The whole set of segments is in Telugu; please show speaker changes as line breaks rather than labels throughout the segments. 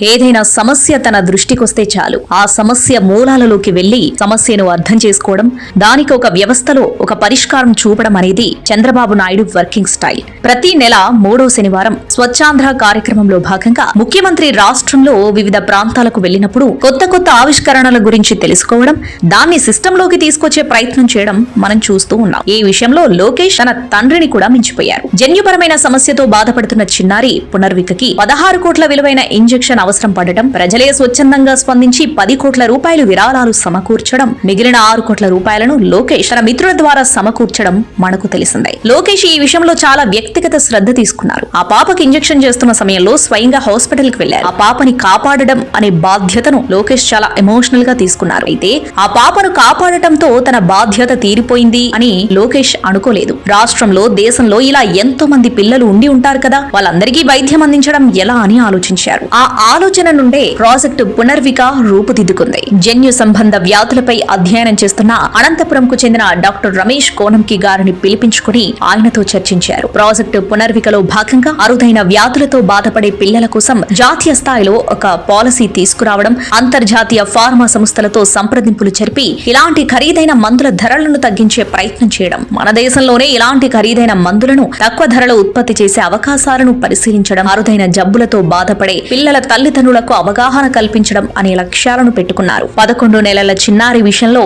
ఏదైనా సమస్య తన దృష్టికొస్తే చాలు ఆ సమస్య మూలాలలోకి వెళ్లి సమస్యను అర్థం చేసుకోవడం, దానికి ఒక వ్యవస్థలో ఒక పరిష్కారం చూపడం అనేది చంద్రబాబు నాయుడు వర్కింగ్ స్టైల్. ప్రతి నెల 3వ శనివారం స్వచ్ఛాంధ్ర కార్యక్రమంలో భాగంగా ముఖ్యమంత్రి రాష్ట్రంలో వివిధ ప్రాంతాలకు వెళ్లినప్పుడు కొత్త కొత్త ఆవిష్కరణల గురించి తెలుసుకోవడం, దాన్ని సిస్టంలోకి తీసుకొచ్చే ప్రయత్నం చేయడం మనం చూస్తూ ఉన్నాం. ఈ విషయంలో లోకేష్ తన తండ్రిని కూడా మించిపోయారు. జన్యుపరమైన సమస్యతో బాధపడుతున్న చిన్నారి పునర్వికకి 16 కోట్ల విలువైన ఇంజెక్షన్ అవసరం పడటం, ప్రజలే స్వచ్ఛందంగా స్పందించి 10 కోట్ల రూపాయలు విరాళాలు సమకూర్చడం, మిగిలిన 6 కోట్ల రూపాయలను లోకేష్ తన మిత్రుల ద్వారా సమకూర్చడం మనకు తెలిసిందే. లోకేష్ ఈ విషయంలో చాలా వ్యక్తిగత శ్రద్ధ తీసుకున్నారు. ఆ పాపకి ఇంజెక్షన్ చేస్తున్న సమయంలో స్వయంగా హాస్పిటల్ కి వెళ్లారు. ఆ పాపని కాపాడడం అనే బాధ్యతను లోకేష్ చాలా ఎమోషనల్ గా తీసుకున్నారు. అయితే ఆ పాపను కాపాడటంతో తన బాధ్యత తీరిపోయింది అని లోకేష్ అనుకోలేదు. రాష్ట్రంలో, దేశంలో ఇలా ఎంతో మంది పిల్లలు ఉండి ఉంటారు కదా, వాళ్ళందరికీ వైద్యం అందించడం ఎలా అని ఆలోచించారు. ఆ ఆలోచన నుండే ప్రాజెక్టు పునర్విక రూపుదిద్దుకుంది. జన్యు సంబంధ వ్యాధులపై అధ్యయనం చేస్తున్న అనంతపురంకు చెందిన డాక్టర్ రమేష్ కోనంకి గారిని పిలిపించుకుని ఆయనతో చర్చించారు. ప్రాజెక్టు పునర్వికలో భాగంగా అరుదైన వ్యాధులతో బాధపడే పిల్లల కోసం జాతీయ స్థాయిలో ఒక పాలసీ తీసుకురావడం, అంతర్జాతీయ ఫార్మా సంస్థలతో సంప్రదింపులు జరిపి ఇలాంటి ఖరీదైన మందుల ధరలను తగ్గించే ప్రయత్నం చేయడం, మన దేశంలోనే ఇలాంటి ఖరీదైన మందులను తక్కువ ధరలో ఉత్పత్తి చేసే అవకాశాలను పరిశీలించడం, అరుదైన జబ్బులతో బాధపడే పిల్లల తల్లిదండ్రులకు అవగాహన కల్పించడం అనే లక్ష్యాలను పెట్టుకున్నారు. 11 నెలల చిన్నారి విషయంలో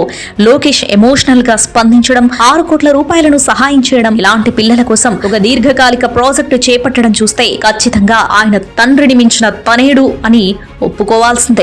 లోకేష్ ఎమోషనల్ గా స్పందించడం, 6 కోట్ల రూపాయలను సహాయం చేయడం, ఇలాంటి పిల్లల కోసం ఒక దీర్ఘకాలిక ప్రాజెక్టు చేపట్టడం చూస్తే ఖచ్చితంగా ఆయన తండ్రిని మించిన తనేడు అని ఒప్పుకోవాల్సిందే.